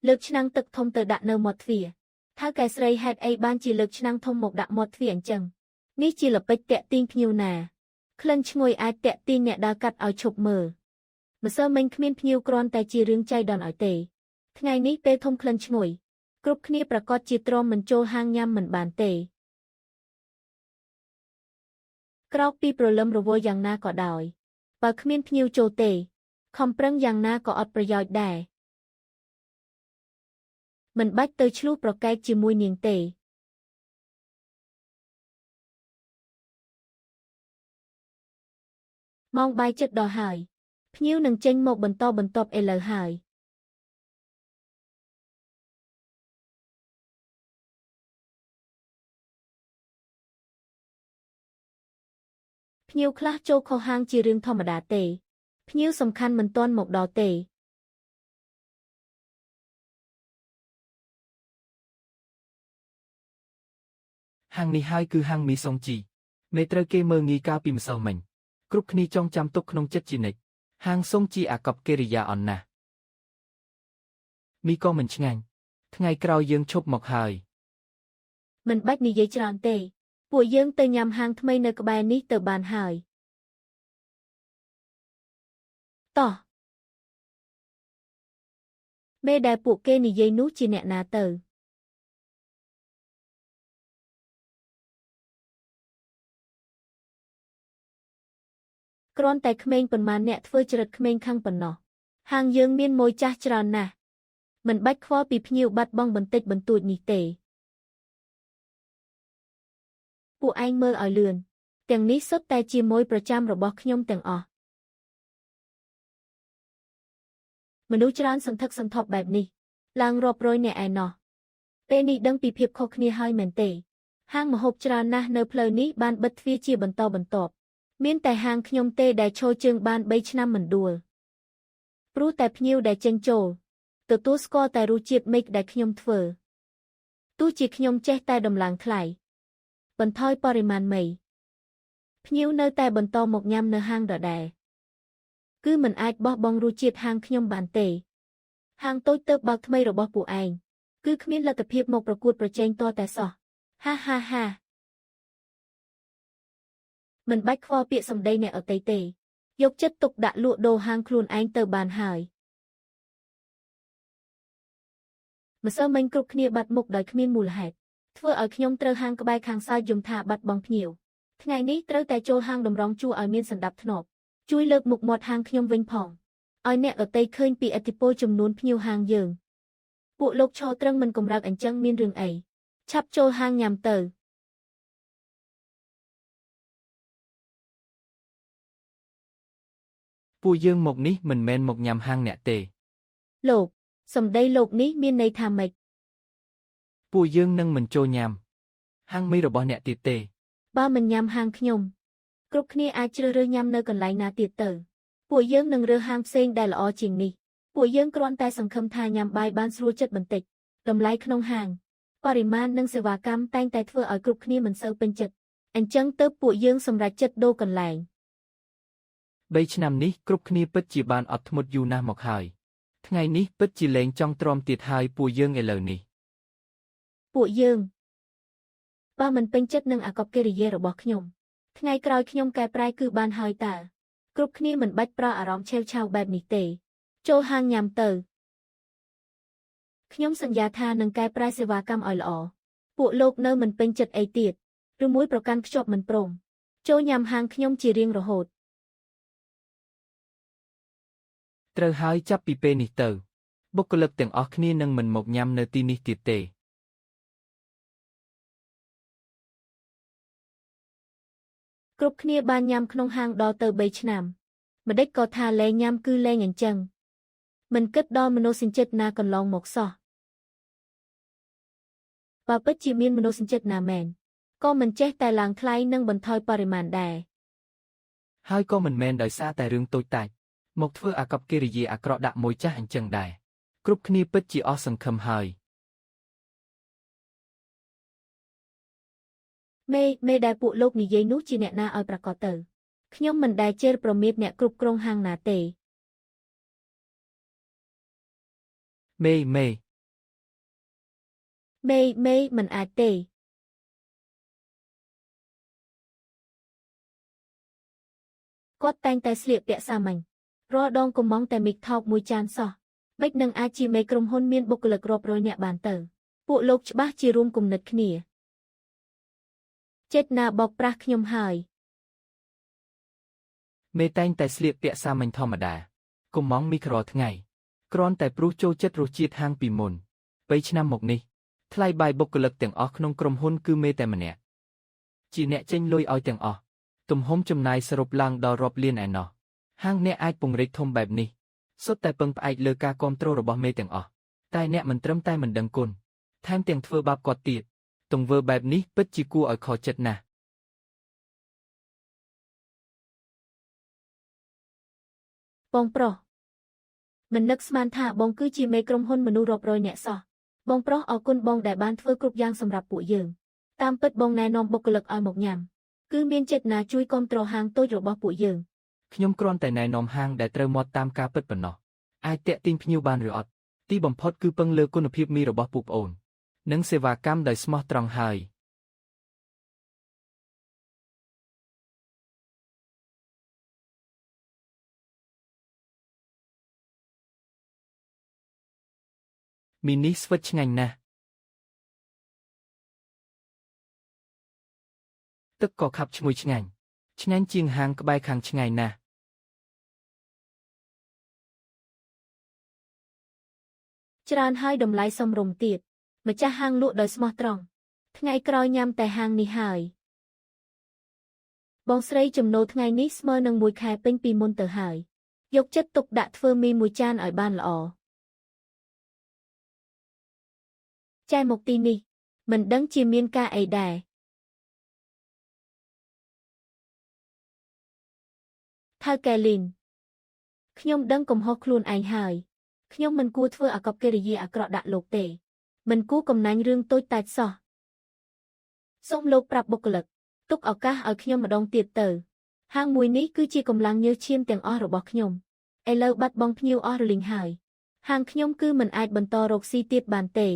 លើកឆ្នាំងទឹកធំទៅដាក់នៅមាត់ទ្វារថាកែស្រីហេតុអីបានជាលើកឆ្នាំងធំមកដាក់មាត់ទ្វារអញ្ចឹងនេះជាល្បិចតាក់ទាញភ្ញៀវណាក្លិនឈ្ងុយអាចតាក់ទាញអ្នកដើរកាត់ឲ្យឈប់មើលម្សិលមិញគ្មានភ្ញៀវគ្រាន់តែជារឿងចៃដន្យឲ្យទេថ្ងៃនេះពេលធំក្លិនឈ្ងុយគ្រប់គ្នាប្រកាសជាទ្រាំមិនចូលហាងញ៉ាំមិនបានទេក្រោកពីព្រលឹមរវល់យ៉ាងណាក៏ដោយបើគ្មានភ្ញៀវចូលទេខំប្រឹងយ៉ាងណាក៏អត់ប្រយោជន៍ដែរមិនបាច់ទៅឆ្លោះប្រកែកជាមួយនាងទេម៉ោងបាយជិតដល់ហើយភ្ញៀវនឹងចេញមកបន្តបន្ទាប់ឥឡូវហើយភ្ញៀវខ្លះចូលខុសហាងជារឿងធម្មតាទេភ្ញៀវសំខាន់មិនទាន់មកដល់ទេហាងនេះហើយគឺហាងមីសុងជីមេត្រូវគេមើលងាយកាលពីម្សិលមិញគ្រប់គ្នាចងចាំទុកក្នុងចិត្តជានិច្ចហាងសុងជីអាកប្បកិរិយាអន់ណាស់មីក៏មិនឆ្ងាញ់ថ្ងៃក្រោយយើងឈប់មកហើយមិនបាច់និយាយច្រើនទេពួកយើងទៅញ៉ាំហាងថ្មីនៅក្បែរនេះទៅបានហើយតោះមេដែលពួកគេនិយាយនោះជាអ្នកណាទៅគ្រាន់តែក្មេងប៉ុន្មានអ្នកធ្វើចរិតក្មេងខាងប៉ុណ្ណោះហាងយើងមានម៉ួយចាស់ច្រើនណាស់មិនបាច់ខ្វល់ពីភ្ញៀវបាត់បង់បន្តិចបន្តួចនេះទេពួកឯងមើលឲ្យលឿនទាំងនេះសុទ្ធតែជាម៉ួយប្រចាំរបស់ខ្ញុំទាំងអស់មនុស្សច្រើនសន្ធឹកសន្ធាប់បែបនេះឡើងរាប់រយនាក់ឯណោះពេលនេះដឹងពីភាពខុសគ្នាហើយមែនទេហាងម្ហូបច្រើនណាស់នៅផ្លូវនេះបានបិទទ្វារជាបន្តបន្ទាប់មានតែហាងខ្ញុំទេដែលឈរជើងបាន3ឆ្នាំមិនដួលព្រោះតែភ្ញៀវដែលចេញចូលទទួលស្គាល់តែរសជាតិមីកដែលខ្ញុំធ្វើទោះជាខ្ញុំចេះតែដំឡើងថ្លៃបន្ថយបរិមាណមីភ្ញៀវនៅតែបន្តមកញ៉ាំនៅហាងដដែលគឺមិនអាចបោះបង់រសជាតិហាងខ្ញុំបានទេហាងតូចទើបបើកថ្មីរបស់ពួកឯងគឺគ្មានលទ្ធភាពមកប្រកួតប្រជែងតតែសោះហាហាហាមិនបាច់ខ្វល់ពាក្យសម្ដីអ្នកអតីតទេយកចិត្តទុកដាក់លក់ដូរហាងខ្លួនឯងទៅបានហើយម្សិលមិញគ្រប់គ្នាបាត់មុខដោយគ្មានមូលហេតុធ្វើឲ្យខ្ញុំត្រូវហាងក្បែរខាងซ้ายយំថាបាត់បង់ភ្ញៀវថ្ងៃនេះត្រូវតែចូលហាងតម្រង់ជួរឲ្យមានសណ្ដាប់ធ្នាប់ជួយលើកមុខមាត់ហាងខ្ញុំវិញផងឲ្យអ្នកដទៃឃើញពីឥទ្ធិពលចំនួនភ្ញៀវហាងយើងពួកលោកឈរត្រឹងមិនកម្រើកអញ្ចឹងមានរឿងអីឆាប់ចូលហាងញ៉ាំទៅពួកយើងមកនេះមិនមែនមកញ៉ាំហាងអ្នកទេលោក Sầm đây lục ní miên này thà mịch. ពួកយើងនឹងមិនចូលញ៉ាំហាងមីរបស់អ្នកទៀតទេ បើមិនញ៉ាំហាងខ្ញុំគ្រប់គ្នាអាចជ្រើសរើសញ៉ាំនៅកន្លែងណាទៀតទៅពួកយើងនឹងរើសហាងផ្សេងដែលល្អជាងនេះពួកយើងគ្រាន់តែសង្ឃឹមថាញ៉ាំបាយបានស្រួលចិត្តបន្តិចតម្លៃក្នុងហាងបរិមាណនិងសេវាកម្មតែងតែធ្វើឲ្យគ្រប់គ្នាមិនសូវពេញចិត្តអញ្ចឹងទើបពួកយើងសម្រេចចិត្តដូរកន្លែង 3 ឆ្នាំនេះគ្រប់គ្នាពិតជាបានអត់ធ្មត់យូរណាស់មកហើយថ្ងៃនេះពិតជាលែងចង់ទ្រាំទៀតហើយពួកយើងឥឡូវនេះ ពួកយើងបើមិនពេញចិត្តនឹងអាកប្បកិរិយារបស់ខ្ញុំថ្ងៃក្រោយខ្ញុំកែប្រែគឺបានហើយតើគ្រប់គ្នាមិនបាច់ប្រើអារម្មណ៍ឆេវឆាវបែបនេះទេចូលហាងញ៉ាំទៅខ្ញុំសន្យាថានឹងកែប្រែសេវាកម្មឲ្យល្អពួកលោកនៅមិនពេញចិត្តអីទៀតឬមួយប្រកាន់ខ្ជាប់មិនព្រមចូលញ៉ាំហាងខ្ញុំជារៀងរហូត ត្រូវហើយចាប់ពីពេលនេះទៅបុគ្គលិកទាំងអស់គ្នានឹងមិនមកញ៉ាំនៅទីនេះទៀតទេ គ្រប់គ្នាបានញ៉ាំក្នុងហាងដល់ទៅ3ឆ្នាំម្ដេចក៏ថាលែងញ៉ាំគឺលែងអញ្ចឹងមិនគិតដល់មនោសញ្ចេតនាកន្លងមកសោះបើពិតជាមានមនោសញ្ចេតនាមែនក៏មិនចេះតែឡើងថ្លៃនិងបន្ថយបរិមាណដែរ ហើយក៏មិនមែនដោយសារតែរឿងតូចតាចមកធ្វើអាកប្បកិរិយាអាក្រក់ដាក់មួយចាស់អញ្ចឹងដែរគ្រប់គ្នាពិតជាអស់សង្ឃឹមហើយ មេដែលពួកលោកនិយាយនោះជាអ្នកណាឲ្យប្រកាសទៅខ្ញុំមិនដែលជេរប្រមាថអ្នកគ្រប់គ្រងហាងណាទេ មេ មិនអាចទេគាត់តែងតែស្លៀកពាក់សាមញ្ញរាល់ដងកុំងតែមីកថោកមួយចានសោះបិចនឹងអាចជាមេក្រុមហ៊ុនមានបុគ្គលិករាប់រយនាក់បានទៅពួកលោកច្បាស់ជារួមគំនិតគ្នាចិត្តណាបោកប្រាស់ខ្ញុំហើយ មេតែងតែស្លៀកពាក់សាមញ្ញធម្មតាកុំម៉ងមីក្រូថ្ងៃគ្រាន់តែព្រោះចូលចិត្តរសជាតិហាងពីមុន3ឆ្នាំមកនេះថ្លៃបាយបុគ្គលិកទាំងអស់ក្នុងក្រុមហ៊ុនគឺមេតែម្នាក់ជាអ្នកចេញលុយឲ្យទាំងអស់ទំហំចំណាយសរុបឡើងដល់រាប់លានឯណោះហាងអ្នកអាចពង្រីកធំបែបនេះសុទ្ធតែពឹងផ្អែកលើការគាំទ្ររបស់មេទាំងអស់តែអ្នកមិនត្រឹមតែមិនដឹងគុណថែមទាំងធ្វើបាបគាត់ទៀតទង្វើបែបនេះពិតជាគួរឲ្យខកចិត្តណាស់ បងប្រុសមិននឹកស្មានថាបងគឺជាមេក្រុមហ៊ុនមនុស្សរាប់រយនាក់សោះបងប្រុសអរគុណបងដែលបានធ្វើគ្រប់យ៉ាងសម្រាប់ពួកយើងតាមពិតបងណែនាំបុគ្គលិកឲ្យមកញ៉ាំគឺមានចេតនាជួយគាំទ្រហាងតូចរបស់ពួកយើង ខ្ញុំគ្រាន់តែណែនាំហាងដែលត្រូវមាត់តាមការពិតប៉ុណ្ណោះអាចតាក់ទាញភ្ញៀវបានឬអត់ទីបំផុតគឺពឹងលើគុណភាពមីរបស់ពួកប្អូននិងសេវាកម្មដោយស្មោះត្រង់ហើយ មីនេះស្វិតឆ្ងាញ់ណាស់ទឹកក៏ខាប់ឈ្ងុយឆ្ងាញ់ឆ្ងាញ់ជាងហាងក្បែរខាងឆ្ងាយណាស់ ច្រើនហើយតម្លៃសមរម្យទៀតម្ចាស់ហាងលក់ដោយស្មោះត្រង់ថ្ងៃក្រោយញ៉ាំតែហាងនេះហើយបងស្រីចំណូលថ្ងៃនេះស្មើនឹងមួយខែពេញពីមុនទៅហើយយកចិត្តទុកដាក់ធ្វើមីមួយចានឲ្យបានល្អចែមកទីនេះមិនដឹងជាមានការអីដែរថៅកែលីនខ្ញុំដឹងកំហុសខ្លួនឯងហើយខ្ញុំមិនគួរធ្វើអាកប្បកិរិយាអាក្រក់ដាក់លោកទេមិនគួរកំណាញ់រឿងតូចតាចសោះសូមលោកប្រាប់បុគ្គលិកទុកឱកាសឲ្យខ្ញុំម្ដងទៀតទៅហាងមួយនេះគឺជាកម្លាំងញើសឈាមទាំងអស់របស់ខ្ញុំឥឡូវបាត់បង់ភ្ញៀវអស់រលីងហើយហាងខ្ញុំគឺមិនអាចបន្តរកស៊ីទៀតបានទេ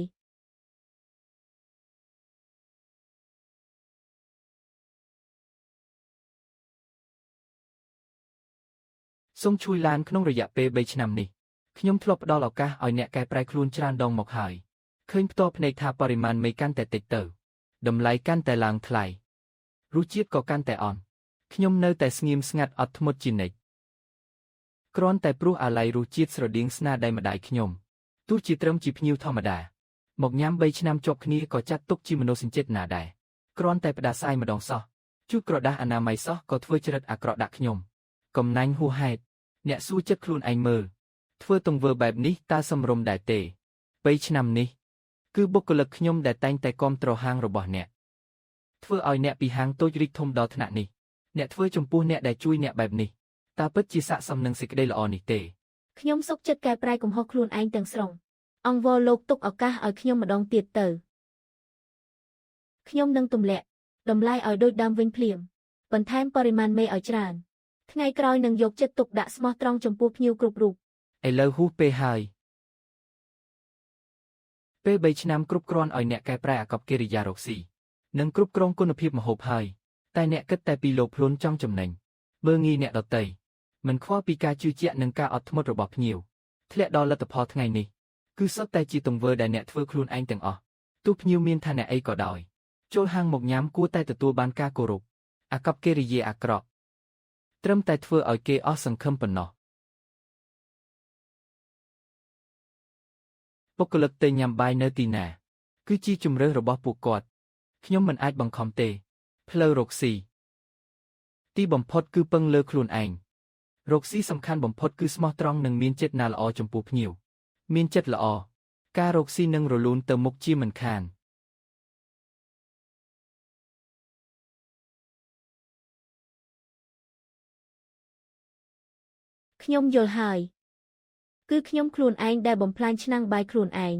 សូមជួយឡានក្នុងរយៈពេល3ឆ្នាំនេះខ្ញុំធ្លាប់ផ្ដល់ឱកាសឲ្យអ្នកកែប្រែខ្លួនច្រើនដងមកហើយឃើញផ្ទាល់ភ្នែកថាបរិមាណមេកាន់តែតិចទៅតម្លៃកាន់តែឡើងថ្លៃរសជាតិក៏កាន់តែអន់ខ្ញុំនៅតែស្ងៀមស្ងាត់អត់ធ្មត់ជានិច្ចគ្រាន់តែព្រោះអាល័យរសជាតិស្រដៀងស្នាដៃម្ដាយខ្ញុំទោះជាត្រឹមជាភ្ញៀវធម្មតាមកញ៉ាំ3ឆ្នាំជាប់គ្នាក៏ចាត់ទុកជាមនោសញ្ចេតនាដែរគ្រាន់តែផ្ដាសាយម្ដងសោះជូតក្រដាសអនាម័យសោះក៏ធ្វើចរិតអាក្រក់ដាក់ខ្ញុំកំណាញ់ហួសហេតុអ្នកសួរចិត្តខ្លួនឯងមើល ធ្វើទង្វើបែបនេះតើសមរម្យដែរទេពេលឆ្នាំនេះគឺបុគ្គលិកខ្ញុំដែលតែងតែគាំទ្រហាងរបស់អ្នកធ្វើឲ្យអ្នកពីហាងតូចរីកធំដល់ថ្នាក់នេះអ្នកធ្វើចំពោះអ្នកដែលជួយអ្នកបែបនេះតើពិតជាស័ក្តិសមនឹងសេចក្តីល្អនេះទេខ្ញុំសុខចិត្តកែប្រែកំហុសខ្លួនឯងទាំងស្រុងអង្វរលោកទុកឱកាសឲ្យខ្ញុំម្ដងទៀតទៅខ្ញុំនឹងទម្លាក់តម្លៃឲ្យដូចដើមវិញភ្លាមបន្ថែមបរិមាណមេឲ្យច្រើនថ្ងៃក្រោយនឹងយកចិត្តទុកដាក់ស្មោះត្រង់ចំពោះភ្ញៀវគ្រប់រូបឥឡូវហ៊ូពេលហើយពេល3ឆ្នាំគ្រប់គ្រាន់ឲ្យអ្នកកែប្រែអាកប្បកិរិយារកស៊ីនិងគ្រប់គ្រងគុណភាពម្ហូបហើយតែអ្នកគិតតែពីលោភលន់ចង់ចំណេញមើលងាយអ្នកដទៃមិនខ្វល់ពីការជឿជាក់និងការអត់ធ្មត់របស់ភ្ញៀវធ្លាក់ដល់លទ្ធផលថ្ងៃនេះគឺសុទ្ធតែជាទង្វើដែលអ្នកធ្វើខ្លួនឯងទាំងអស់ទោះភ្ញៀវមានឋានៈអីក៏ដោយចូលហាងមកញ៉ាំគួរតែទទួលបានការគោរពអាកប្បកិរិយាអាក្រក់ត្រឹមតែធ្វើឲ្យគេអស់សង្ឃឹមប៉ុណ្ណោះបុគ្គលិកទៅញ៉ាំបាយនៅទីណាគឺជាជម្រើសរបស់ពួកគាត់ខ្ញុំមិនអាចបង្ខំទេផ្លូវរកស៊ីទីបំផុតគឺពឹងលើខ្លួនឯងរកស៊ីសំខាន់បំផុតគឺស្មោះត្រង់និងមានចិត្តណាល្អចំពោះភ្ញៀវមានចិត្តល្អការរកស៊ីនឹងរលូនទៅមុខជាមិនខានខ្ញុំយល់ហើយគឺខ្ញុំខ្លួនឯងដែលបំផ្លាញឆ្នាំងបាយខ្លួនឯង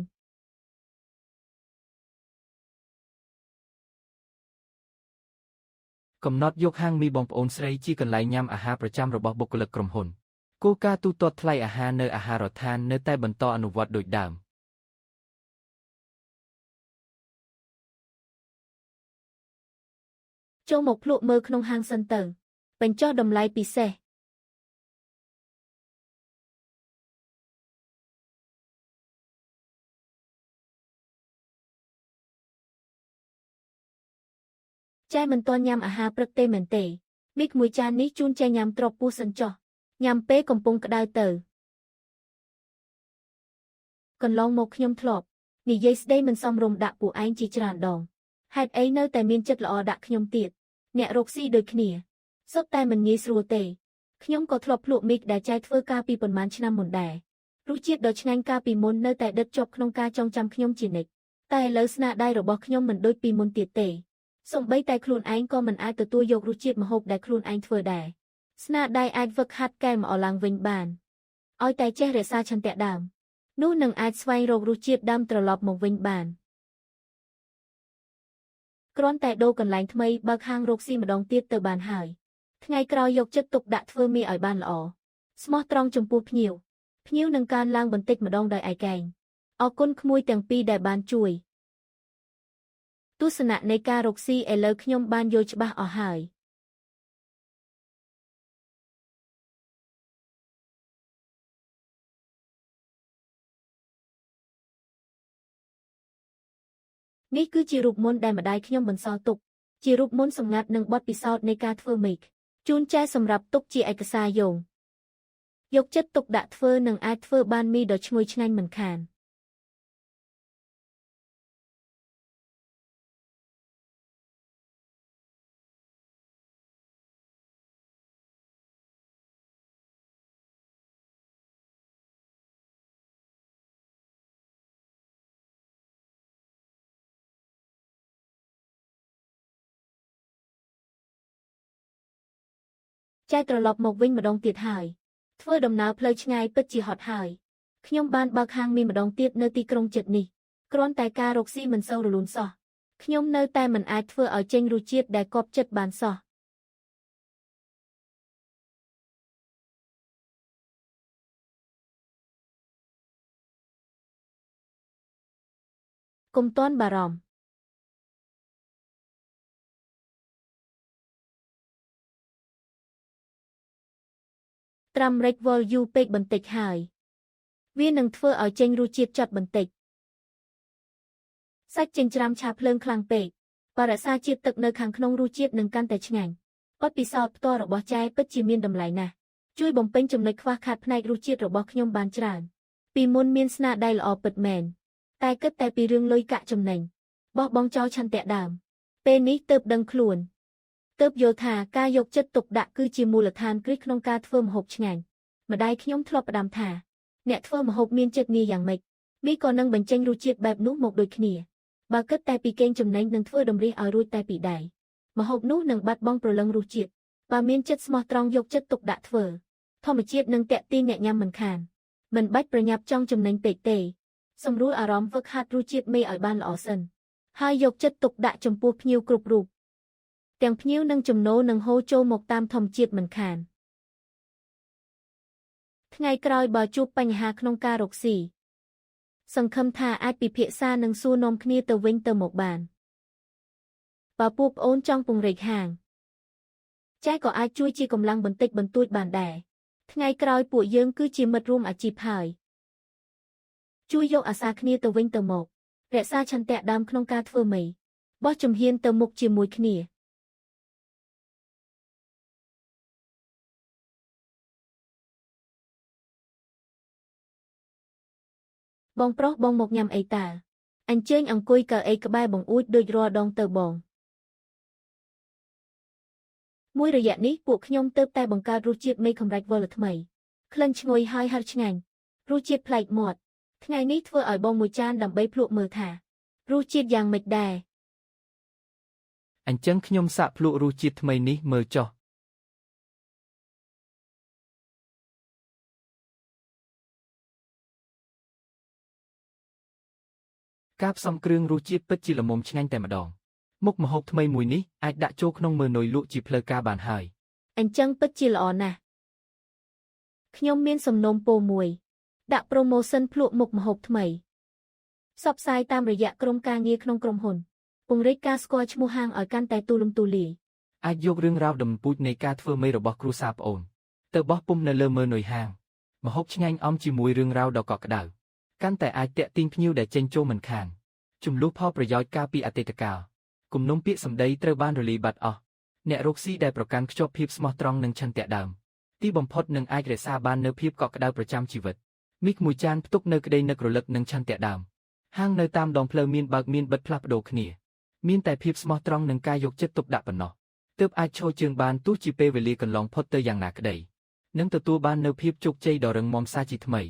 កំណត់យកហាងមីបងប្អូនស្រីជាកន្លែងញ៉ាំអាហារប្រចាំរបស់បុគ្គលិកក្រុមហ៊ុនគោលការណ៍ទូទាត់ថ្លៃអាហារនៅអាហារដ្ឋាននៅតែបន្តអនុវត្តដូចដើមចូលមកភ្លក់មើលក្នុងហាងសិនទៅបញ្ចុះតម្លៃពិសេសចែមិនទាន់ញ៉ាំអាហារព្រឹកទេមែនទេមីកមួយចាននេះជូនចែញ៉ាំទ្របពោះសិនចុះញ៉ាំពេលកំពុងក្តៅទៅកន្លងមកខ្ញុំធ្លាប់និយាយស្ដីមិនសមរម្យដាក់ពួកឯងជាច្រើនដងហេតុអីនៅតែមានចិត្តល្អដាក់ខ្ញុំទៀតអ្នករកស៊ីដូចគ្នាសុទ្ធតែមិនងាយស្រួលទេខ្ញុំក៏ធ្លាប់ភ្លក់មីកដែលចែធ្វើការពីប៉ុន្មានឆ្នាំមុនដែររសជាតិដ៏ឆ្ងាញ់កាលពីមុននៅតែដិតជាប់ក្នុងការចងចាំខ្ញុំជានិច្ចតែឥឡូវស្នាដៃរបស់ខ្ញុំមិនដូចពីមុនទៀតទេសូម្បីតែខ្លួនឯងក៏មិនអាចទទួលយករសជាតិម្ហូបដែលខ្លួនឯងធ្វើដែរស្នាដៃអាចហ្វឹកហាត់កែម្អឡើងវិញបានឲ្យតែចេះរក្សាឆន្ទៈដើមនោះនឹងអាចស្វែងរករសជាតិដើមត្រឡប់មកវិញបានគ្រាន់តែដូរកន្លែងថ្មីបើកហាងរកស៊ីម្ដងទៀតទៅបានហើយថ្ងៃក្រោយយកចិត្តទុកដាក់ធ្វើមីឲ្យបានល្អស្មោះត្រង់ចំពោះភ្ញៀវនឹងកើនឡើងបន្តិចម្ដងដោយឯកឯងអរគុណក្មួយទាំងពីរដែលបានជួយទស្សនៈនៃការរកស៊ីឥឡូវខ្ញុំបានយល់ច្បាស់អស់ហើយនេះគឺជារូបមន្តដែលម្ដាយខ្ញុំបន្សល់ទុកជារូបមន្តសម្ងាត់និងបទពិសោធន៍នៃការធ្វើមីកជូនចែសម្រាប់ទុកជាឯកសារយោងយកចិត្តទុកដាក់ធ្វើនិងអាចធ្វើបានមីដ៏ឈ្ងុយឆ្ងាញ់មិនខានចែត្រឡប់មកវិញម្ដងទៀតហើយធ្វើដំណើរផ្លូវឆ្ងាយពិតជាហត់ហើយខ្ញុំបានបើកហាងមីម្ដងទៀតនៅទីក្រុងជិតនេះគ្រាន់តែការរកស៊ីមិនសូវរលូនសោះខ្ញុំនៅតែមិនអាចធ្វើឲ្យចេញរសជាតិដែលគាប់ចិត្តបានសោះកុំទាន់បារម្ភត្រាំរែកវល់យូរពេកបន្តិចហើយវានឹងធ្វើឲ្យចេញរសជាតិចត់បន្តិចសាច់ចិញ្ច្រាំឆាភ្លើងខ្លាំងពេកបរិសាជាតិទឹកនៅខាងក្នុងរសជាតិនឹងកាន់តែឆ្ងាញ់បទពិសោធន៍ផ្ទាល់របស់ចែពិតជាមានតម្លៃណាស់ជួយបំពេញចំណុចខ្វះខាតផ្នែករសជាតិរបស់ខ្ញុំបានច្រើនពីមុនមានស្នាដៃល្អពិតមែនតែគិតតែពីរឿងលុយកាក់ចំណេញបោះបង់ចោលឆន្ទៈដើមពេលនេះទើបដឹងខ្លួនទើបយល់ថាការយកចិត្តទុកដាក់គឺជាមូលដ្ឋានគ្រឹះក្នុងការធ្វើម្ហូបឆ្ងាញ់ម្ដាយខ្ញុំធ្លាប់ផ្ដាំថា អ្នកធ្វើម្ហូបមានចិត្តងាយយ៉ាងម៉េចមីក៏នឹងបញ្ចេញរសជាតិបែបនោះមកដូចគ្នាបើគិតតែពីកេងចំណេញនឹងធ្វើតម្រះឲ្យរួចតែពីដៃម្ហូបនោះនឹងបាត់បង់ព្រលឹងរសជាតិបើមានចិត្តស្មោះត្រង់យកចិត្តទុកដាក់ធ្វើធម្មជាតិនឹងតាក់ទាញអ្នកញ៉ាំមិនខានមិនបាច់ប្រញាប់ចង់ចំណេញពេកទេសម្រួលអារម្មណ៍ហ្វឹកហាត់រសជាតិមេឲ្យបានល្អសិនហើយយកចិត្តទុកដាក់ចំពោះភ្ញៀវគ្រប់រូបទាំងភ្ញៀវនិងចំណូលនឹងហូរចូលមកតាមធម្មជាតិមិនខានថ្ងៃក្រោយបើជួបបញ្ហាក្នុងការរកស៊ីសង្ឃឹមថាអាចពិភាក្សានិងសួរនាំគ្នាទៅវិញទៅមកបានបើពួកប្អូនចង់ពង្រីកហាងចែកក៏អាចជួយជាកម្លាំងបន្តិចបន្តួចបានដែរថ្ងៃក្រោយពួកយើងគឺជាមិត្តរួមអាជីពហើយជួយយកអាសាគ្នាទៅវិញទៅមករក្សាឆន្ទៈដើមក្នុងការធ្វើមីបោះជំហានទៅមុខជាមួយគ្នាបងប្រុសបងមកញ៉ាំអីតើអញ្ជើញអង្គុយកៅអីក្បែរបង្អួចដូចរាល់ដងទៅបងមួយរយៈនេះពួកខ្ញុំទើបតែបង្កើតរសជាតិមីកម្រេចវល់ថ្មីក្លិនឈ្ងុយហើយហិរឆ្ងាញ់រសជាតិប្លែកមាត់ថ្ងៃនេះធ្វើឲ្យបងមួយចានដើម្បីភ្លក់មើលថារសជាតិយ៉ាងម៉េចដែរអញ្ចឹងខ្ញុំសាកភ្លក់រសជាតិថ្មីនេះមើលចុះការផ្សំគ្រឿងរសជាតិពិតជាល្មមឆ្ងាញ់តែម្ដងមុខម្ហូបថ្មីមួយនេះអាចដាក់ចូលក្នុងមើលនុយលក់ជាផ្លូវការបានហើយអញ្ចឹងពិតជាល្អណាស់ខ្ញុំមានសំណូមពរមួយដាក់ប្រូម៉ូសិនភ្លក់មុខម្ហូបថ្មីផ្សព្វផ្សាយតាមរយៈក្រុមការងារក្នុងក្រុមហ៊ុនពង្រីកការស្គាល់ឈ្មោះហាងឲ្យកាន់តែទូលំទូលាយអាចយករឿងរ៉ាវដំពូជនៃការធ្វើមីរបស់គ្រួសារប្អូនទៅបោះពុម្ពនៅលើមើលនុយហាងម្ហូបឆ្ងាញ់អមជាមួយរឿងរ៉ាវដ៏កក់ក្ដៅកាន់តែអាចទាក់ទាញភ្ញៀវដែលចេញចូលមិនខានចំនួនផលប្រយោជន៍ការពីអតីតកាលគំនុំពាក្យសម្ដីត្រូវបានរលាយបាត់អស់អ្នករកស៊ីដែលប្រកាន់ខ្ជាប់ភាពស្មោះត្រង់និងឆន្ទៈដើមទីបំផុតនឹងអាចរក្សាបាននូវភាពកក់ក្ដៅប្រចាំជីវិតមីកមួយចានផ្ទុកនៅក្តីនឹករលឹកនិងឆន្ទៈដើមហាងនៅតាមដងផ្លូវមានបើកមានបិទផ្លាស់ប្ដូរគ្នាមានតែភាពស្មោះត្រង់និងការយកចិត្តទុកដាក់ប៉ុណ្ណោះទើបអាចឈរជើងបានទោះជាពេលវេលាកន្លងផុតទៅយ៉ាងណាក្តីនិងទទួលបាននូវភាពជោគជ័យដ៏រឹងមាំសាជាថ្មី